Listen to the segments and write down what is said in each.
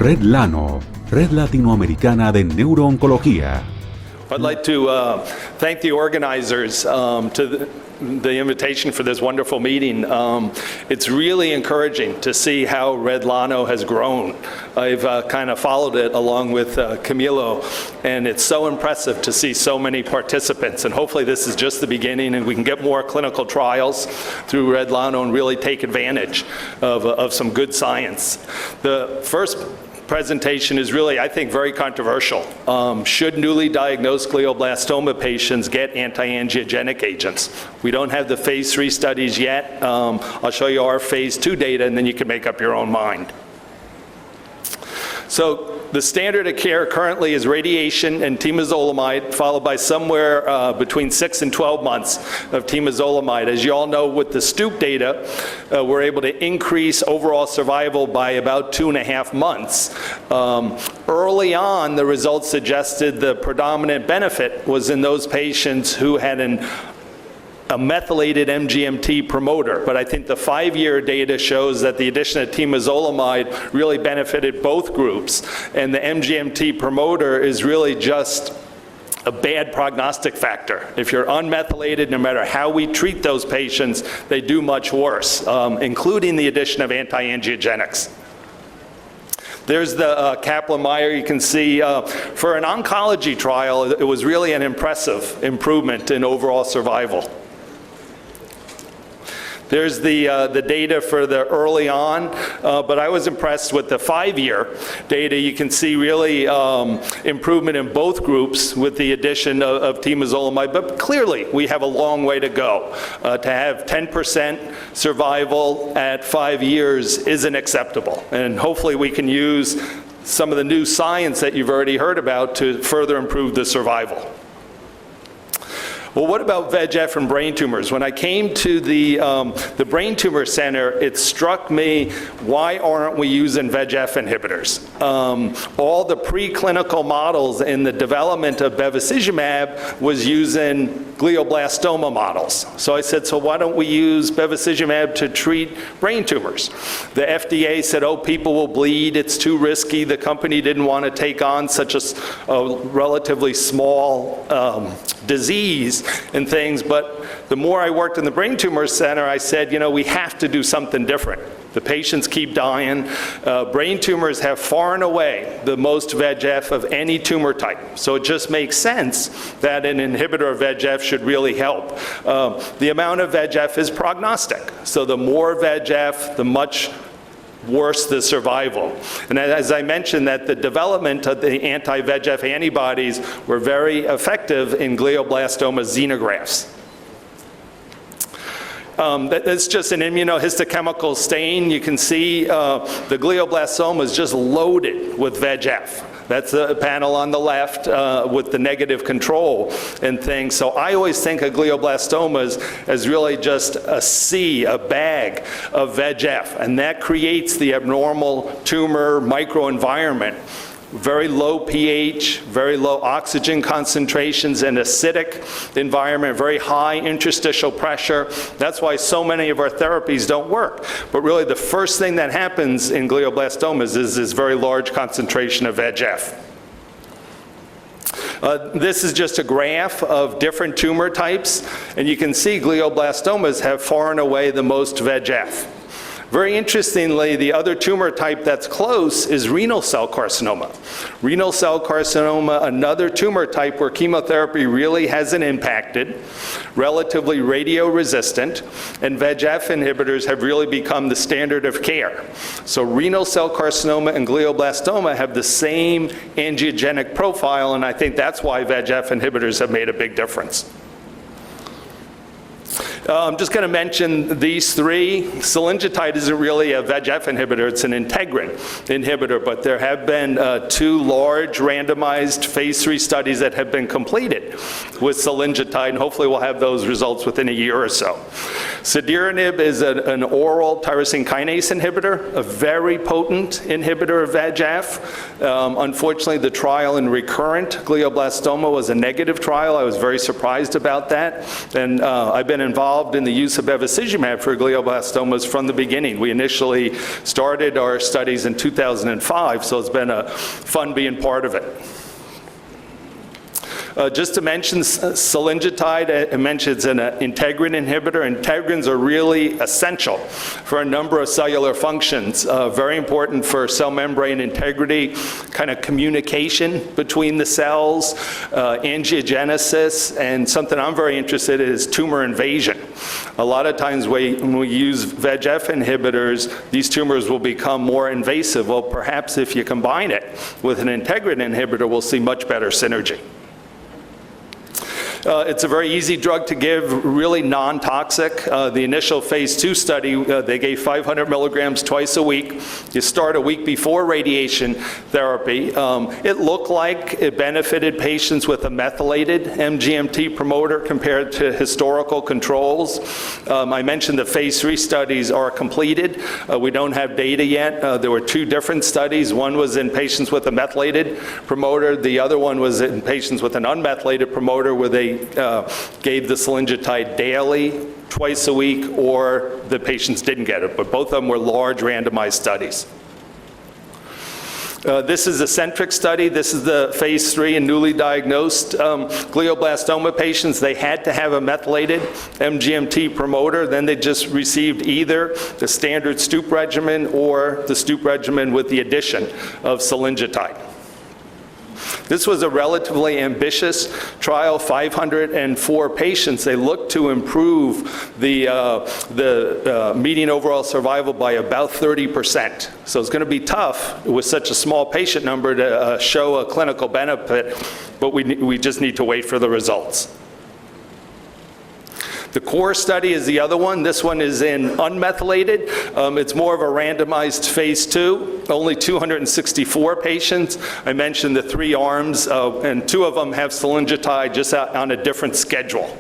RedLANO, Red Latinoamericana de Neuro-oncología. I'd like to thank the organizers to the invitation for this wonderful meeting. It's really encouraging to see how RedLANO has grown. I've kind of followed it along with Camilo, and it's so impressive to see so many participants. And hopefully this is just the beginning, and we can get more clinical trials through RedLANO and really take advantage of some good science. The first presentation is really, I think, very controversial. Should newly diagnosed glioblastoma patients get antiangiogenic agents? We don't have the phase 3 studies yet. I'll show you our phase 2 data, and then you can make up your own mind. So the standard of care currently is radiation and temozolomide, followed by somewhere between 6 and 12 months of temozolomide. As you all know, with the STOOP data, we're able to increase overall survival by about 2.5 months. Early on, the results suggested the predominant benefit was in those patients who had a methylated MGMT promoter, but I think the 5-year data shows that the addition of temozolomide really benefited both groups, and the MGMT promoter is really just a bad prognostic factor. If you're unmethylated, no matter how we treat those patients, they do much worse, including the addition of antiangiogenics. There's the Kaplan-Meier. You can see for an oncology trial, it was really an impressive improvement in overall survival. There's the data for the early on, but I was impressed with the 5-year data. You can see really improvement in both groups with the addition of temozolomide, but clearly we have a long way to go. To have 10% survival at 5 years isn't acceptable, and hopefully we can use some of the new science that you've already heard about to further improve the survival. Well, what about VEGF and brain tumors? When I came to the Brain Tumor Center, it struck me, why aren't we using VEGF inhibitors? All the preclinical models in the development of bevacizumab was using glioblastoma models. So I said, so why don't we use bevacizumab to treat brain tumors? The FDA said, oh, people will bleed, it's too risky. The company didn't want to take on such a relatively small disease and things, but the more I worked in the Brain Tumor Center, I said, you know, we have to do something different. The patients keep dying. Brain tumors have far and away the most VEGF of any tumor type. So it just makes sense that an inhibitor of VEGF should really help. The amount of VEGF is prognostic. So the more VEGF, the much worse the survival. And as I mentioned, that the development of the anti-VEGF antibodies were very effective in glioblastoma xenografts. That's just an immunohistochemical stain. You can see the glioblastoma is just loaded with VEGF. That's the panel on the left with the negative control and things. So I always think of glioblastomas as really just a sea, a bag of VEGF, and that creates the abnormal tumor microenvironment. Very low pH, very low oxygen concentrations, and acidic environment, very high interstitial pressure. That's why so many of our therapies don't work. But really the first thing that happens in glioblastomas is this very large concentration of VEGF. This is just a graph of different tumor types, and you can see glioblastomas have far and away the most VEGF. Very interestingly, the other tumor type that's close is renal cell carcinoma. Renal cell carcinoma, another tumor type where chemotherapy really hasn't impacted, relatively radio-resistant, and VEGF inhibitors have really become the standard of care. So renal cell carcinoma and glioblastoma have the same angiogenic profile, and I think that's why VEGF inhibitors have made a big difference. I'm just going to mention these three. Selingitide isn't really a VEGF inhibitor, it's an integrin inhibitor, but there have been 2 large randomized phase 3 studies that have been completed with selingitide, and hopefully we'll have those results within a year or so. Cediranib is an oral tyrosine kinase inhibitor, a very potent inhibitor of VEGF. Unfortunately, the trial in recurrent glioblastoma was a negative trial. I was very surprised about that, and I've been involved involved in the use of bevacizumab for glioblastomas from the beginning. We initially started our studies in 2005, so it's been fun being part of it. Just to mention solingitide, I mentioned it's an integrin inhibitor. Integrins are really essential for a number of cellular functions. Very important for cell membrane integrity, kind of communication between the cells, angiogenesis, and something I'm very interested in is tumor invasion. A lot of times when we use VEGF inhibitors, these tumors will become more invasive. Well, perhaps if you combine it with an integrin inhibitor, we'll see much better synergy. It's a very easy drug to give, really non-toxic. The initial phase 2 study, they gave 500 milligrams twice a week. You start a week before radiation therapy. It looked like it benefited patients with a methylated MGMT promoter compared to historical controls. I mentioned the phase 3 studies are completed. We don't have data yet. There were 2 different studies. One was in patients with a methylated promoter. The other one was in patients with an unmethylated promoter where they gave the solingitide daily, twice a week, or the patients didn't get it. But both of them were large randomized studies. This is a centric study. This is the phase 3 in newly diagnosed glioblastoma patients. They had to have a methylated MGMT promoter. Then they just received either the standard Stoop regimen or the Stoop regimen with the addition of solingitide. This was a relatively ambitious trial, 504 patients. They looked to improve the median overall survival by about 30%. So it's going to be tough with such a small patient number to show a clinical benefit, but we just need to wait for the results. The core study is the other one. This one is in unmethylated. It's more of a randomized phase 2, only 264 patients. I mentioned the 3 arms, and 2 of them have solingitide just on a different schedule.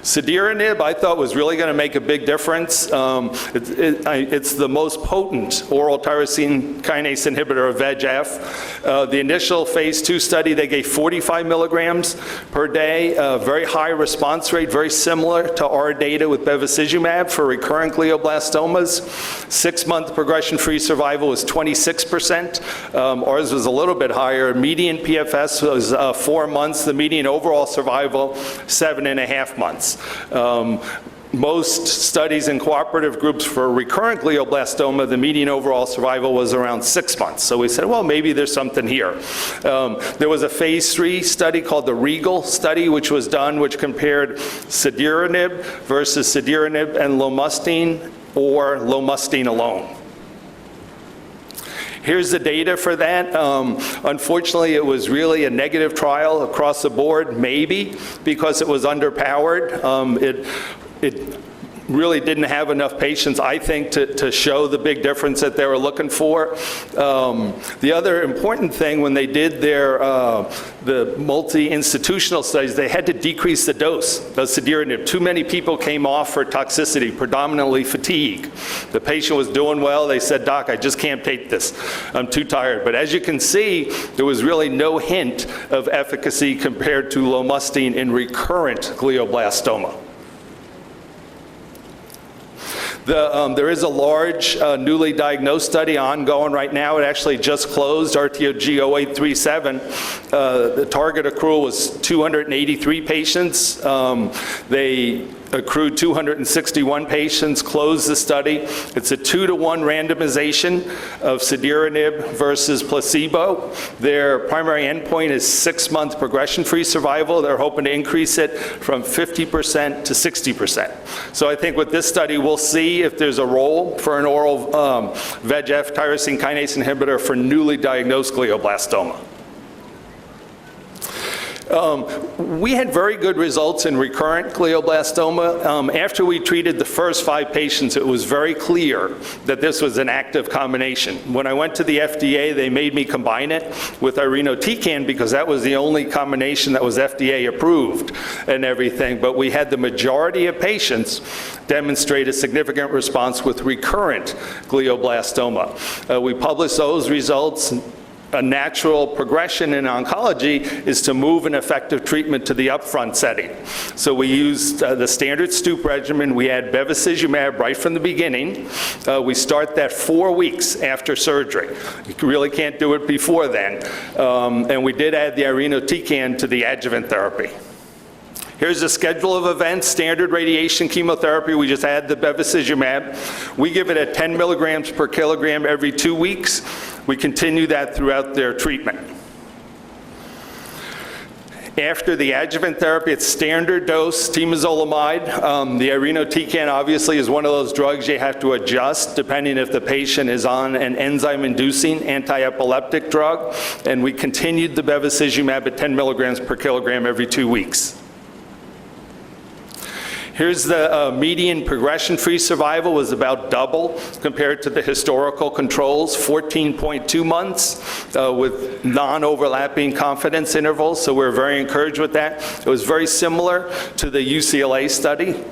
Cediranib, I thought, was really going to make a big difference. It's the most potent oral tyrosine kinase inhibitor of VEGF. The initial phase 2 study, they gave 45 milligrams per day, very high response rate, very similar to our data with bevacizumab for recurrent glioblastomas. 6-month progression-free survival was 26%. Ours was a little bit higher. Median PFS was 4 months. The median overall survival, 7.5 months. Most studies in cooperative groups for recurrent glioblastoma, the median overall survival was around 6 months. So we said, well, maybe there's something here. There was a phase 3 study called the REGAL study, which was done, which compared cediranib versus cediranib and lomustine or lomustine alone. Here's the data for that. Unfortunately, it was really a negative trial across the board, maybe because it was underpowered. It really didn't have enough patients, I think, to show the big difference that they were looking for. The other important thing, when they did the multi-institutional studies, they had to decrease the dose of cediranib. Too many people came off for toxicity, predominantly fatigue. The patient was doing well. They said, "Doc, I just can't take this. I'm too tired." But as you can see, there was really no hint of efficacy compared to lomustine in recurrent glioblastoma. There is a large newly diagnosed study ongoing right now. It actually just closed, RTOG 0837. The target accrual was 283 patients. They accrued 261 patients, closed the study. It's a 2-to-1 randomization of cediranib versus placebo. Their primary endpoint is 6-month progression-free survival. They're hoping to increase it from 50% to 60%. So I think with this study, we'll see if there's a role for an oral VEGF tyrosine kinase inhibitor for newly diagnosed glioblastoma. We had very good results in recurrent glioblastoma. After we treated the first 5 patients, it was very clear that this was an active combination. When I went to the FDA, they made me combine it with irinotecan because that was the only combination that was FDA approved and everything. But we had the majority of patients demonstrate a significant response with recurrent glioblastoma. We published those results a natural progression in oncology is to move an effective treatment to the upfront setting. So we used the standard Stoop regimen. We add bevacizumab right from the beginning. We start that 4 weeks after surgery. You really can't do it before then. And we did add the irinotecan to the adjuvant therapy. Here's the schedule of events, standard radiation chemotherapy. We just add the bevacizumab. We give it at 10 milligrams per kilogram every 2 weeks. We continue that throughout their treatment. After the adjuvant therapy, it's standard dose temozolomide. The irinotecan obviously is one of those drugs you have to adjust depending if the patient is on an enzyme-inducing anti-epileptic drug. And we continued the bevacizumab at 10 milligrams per kilogram every 2 weeks. Here's the median progression-free survival was about double compared to the historical controls, 14.2 months with non-overlapping confidence intervals, so we're very encouraged with that. It was very similar to the UCLA study.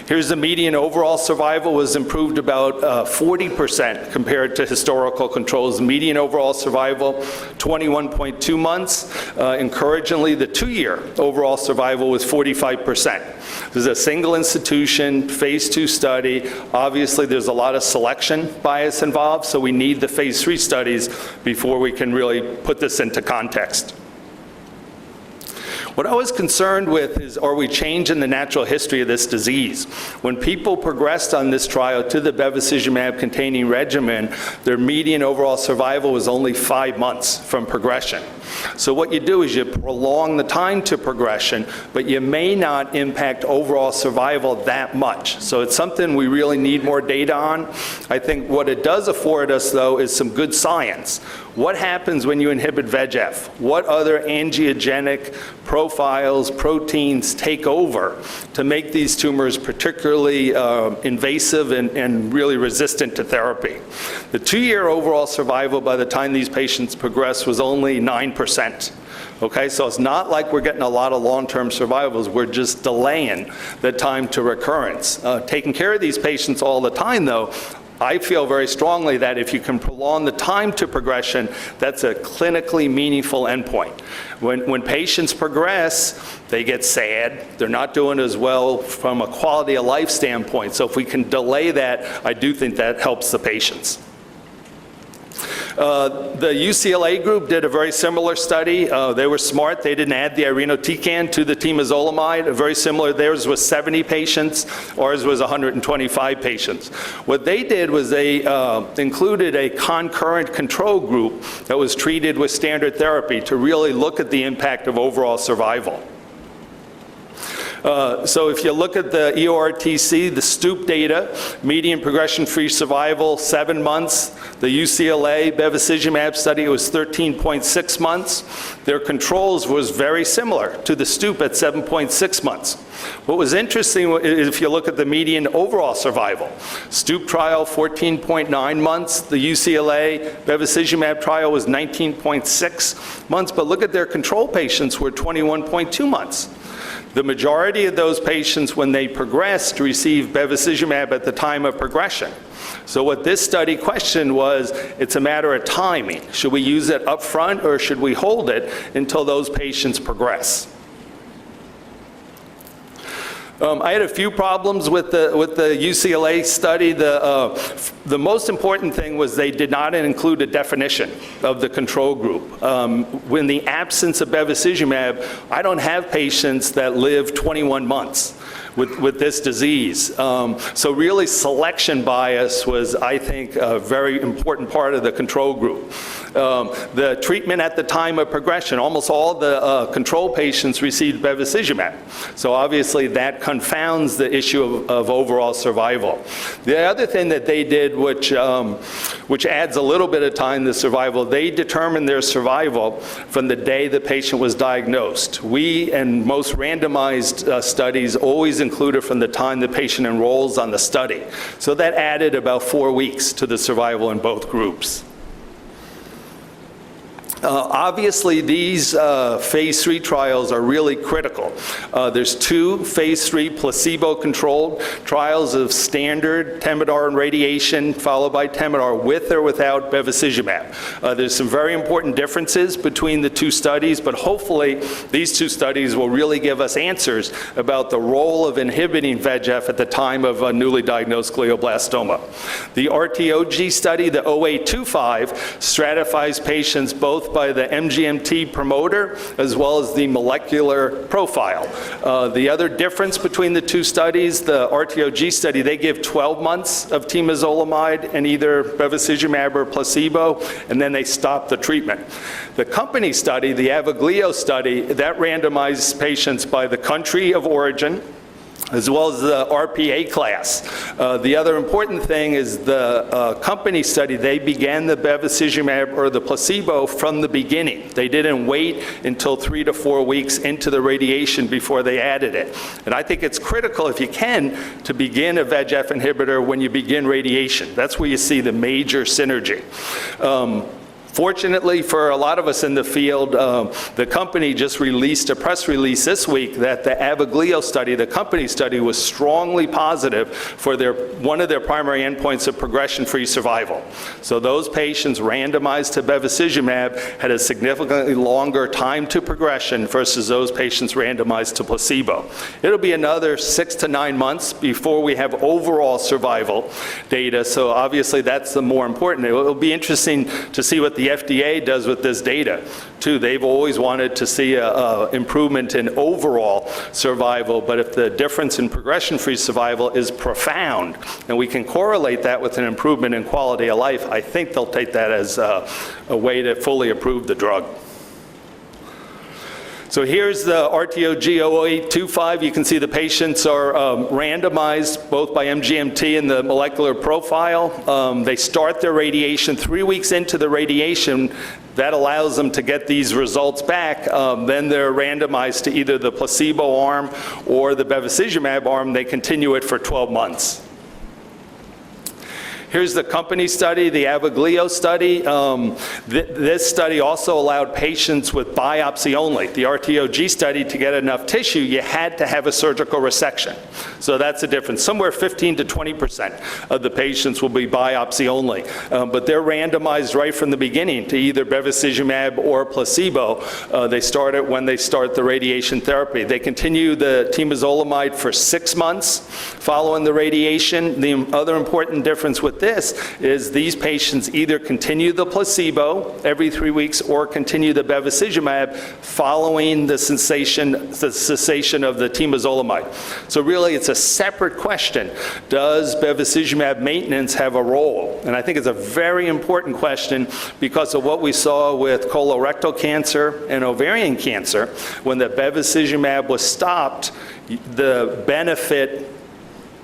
Here's the median overall survival was improved about 40% compared to historical controls. Median overall survival, 21.2 months. Encouragingly, the 2-year overall survival was 45%. This is a single institution, phase 2 study. Obviously, there's a lot of selection bias involved, so we need the phase 3 studies before we can really put this into context. What I was concerned with is, are we changing the natural history of this disease? When people progressed on this trial to the bevacizumab-containing regimen, their median overall survival was only 5 months from progression. So what you do is you prolong the time to progression, but you may not impact overall survival that much. So it's something we really need more data on. I think what it does afford us, though, is some good science. What happens when you inhibit VEGF? What other angiogenic profiles, proteins take over to make these tumors particularly invasive and really resistant to therapy? The 2-year overall survival by the time these patients progress was only 9%. Okay, so it's not like we're getting a lot of long-term survivals, we're just delaying the time to recurrence. Taking care of these patients all the time, though, I feel very strongly that if you can prolong the time to progression, that's a clinically meaningful endpoint. When patients progress, they get sad. They're not doing as well from a quality of life standpoint. So if we can delay that, I do think that helps the patients. The UCLA group did a very similar study. They were smart. They didn't add the irinotecan to the temozolomide. Very similar. Theirs was 70 patients. Ours was 125 patients. What they did was they included a concurrent control group that was treated with standard therapy to really look at the impact of overall survival. So if you look at the EORTC, the Stoop data, median progression-free survival, 7 months. The UCLA bevacizumab study was 13.6 months. Their controls was very similar to the Stoop at 7.6 months. What was interesting is if you look at the median overall survival, Stoop trial 14.9 months, the UCLA bevacizumab trial was 19.6 months, but look at their control patients were 21.2 months. The majority of those patients, when they progressed, received bevacizumab at the time of progression. So what this study questioned was, it's a matter of timing. Should we use it up front or should we hold it until those patients progress? I had a few problems with the UCLA study. The most important thing was they did not include a definition of the control group. In the absence of bevacizumab, I don't have patients that live 21 months with this disease. So really selection bias was, I think, a very important part of the control group. The treatment at the time of progression, almost all the control patients received bevacizumab. So obviously that confounds the issue of overall survival. The other thing that they did, which adds a little bit of time to survival, they determined their survival from the day the patient was diagnosed. We and most randomized studies always include it from the time the patient enrolls on the study. So that added about 4 weeks to the survival in both groups. Obviously, these phase 3 trials are really critical. There's 2 phase 3 placebo-controlled trials of standard Temodar and radiation, followed by Temodar with or without bevacizumab. There's some very important differences between the 2 studies, but hopefully these 2 studies will really give us answers about the role of inhibiting VEGF at the time of newly diagnosed glioblastoma. The RTOG study, the 0825, stratifies patients both by the MGMT promoter as well as the molecular profile. The other difference between the 2 studies, the RTOG study, they give 12 months of temozolomide and either bevacizumab or placebo, and then they stop the treatment. The company study, the AVAGLIO study, that randomized patients by the country of origin, as well as the RPA class. The other important thing is the company study, they began the bevacizumab or the placebo from the beginning. They didn't wait until 3 to 4 weeks into the radiation before they added it. And I think it's critical, if you can, to begin a VEGF inhibitor when you begin radiation. That's where you see the major synergy. Fortunately for a lot of us in the field, the company just released a press release this week that the AVAGLIO study, the company study, was strongly positive for one of their primary endpoints of progression-free survival. So those patients randomized to bevacizumab had a significantly longer time to progression versus those patients randomized to placebo. It'll be another 6 to 9 months before we have overall survival data, so obviously that's the more important. It'll be interesting to see what the FDA does with this data, too. They've always wanted to see an improvement in overall survival, but if the difference in progression-free survival is profound, and we can correlate that with an improvement in quality of life, I think they'll take that as a way to fully approve the drug. So here's the RTOG 0825. You can see the patients are randomized both by MGMT and the molecular profile. They start their radiation 3 weeks into the radiation. That allows them to get these results back. Then they're randomized to either the placebo arm or the bevacizumab arm. They continue it for 12 months. Here's the company study, the AVAGLIO study. This study also allowed patients with biopsy only. The RTOG study, to get enough tissue, you had to have a surgical resection. So that's the difference. Somewhere 15 to 20% of the patients will be biopsy only. But they're randomized right from the beginning to either bevacizumab or placebo. They start it when they start the radiation therapy. They continue the temozolomide for 6 months following the radiation. The other important difference with this is these patients either continue the placebo every 3 weeks or continue the bevacizumab following the cessation of the temozolomide. So really it's a separate question. Does bevacizumab maintenance have a role? And I think it's a very important question because of what we saw with colorectal cancer and ovarian cancer. When the bevacizumab was stopped, the benefit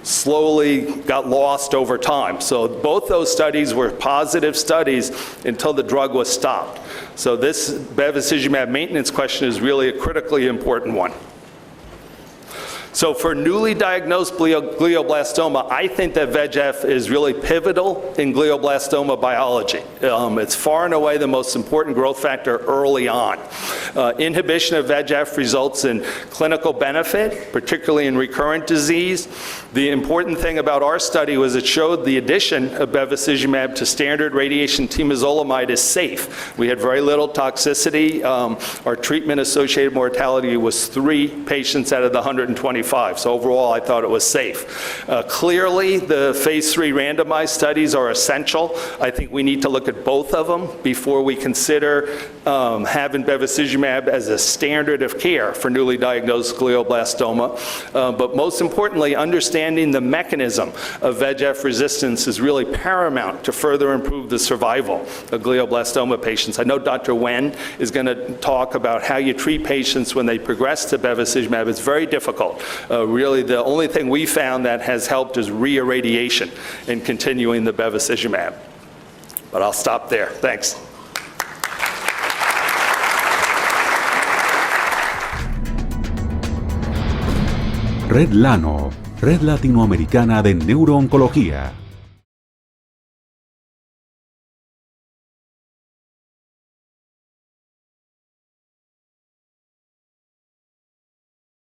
slowly got lost over time. So both those studies were positive studies until the drug was stopped. So this bevacizumab maintenance question is really a critically important one. So for newly diagnosed glioblastoma, I think that VEGF is really pivotal in glioblastoma biology. It's far and away the most important growth factor early on. Inhibition of VEGF results in clinical benefit, particularly in recurrent disease. The important thing about our study was it showed the addition of bevacizumab to standard radiation temozolomide is safe. We had very little toxicity. Our treatment-associated mortality was 3 patients out of the 125. So overall, I thought it was safe. Clearly, the phase 3 randomized studies are essential. I think we need to look at both of them before we consider having bevacizumab as a standard of care for newly diagnosed glioblastoma. But most importantly, understanding the mechanism of VEGF resistance is really paramount to further improve the survival of glioblastoma patients. I know Dr. Wen is going to talk about how you treat patients when they progress to bevacizumab. It's very difficult. Really, the only thing we found that has helped is reirradiation in continuing the bevacizumab. But I'll stop there. Thanks. RedLANO, Red Latinoamericana de Neuro-Oncología.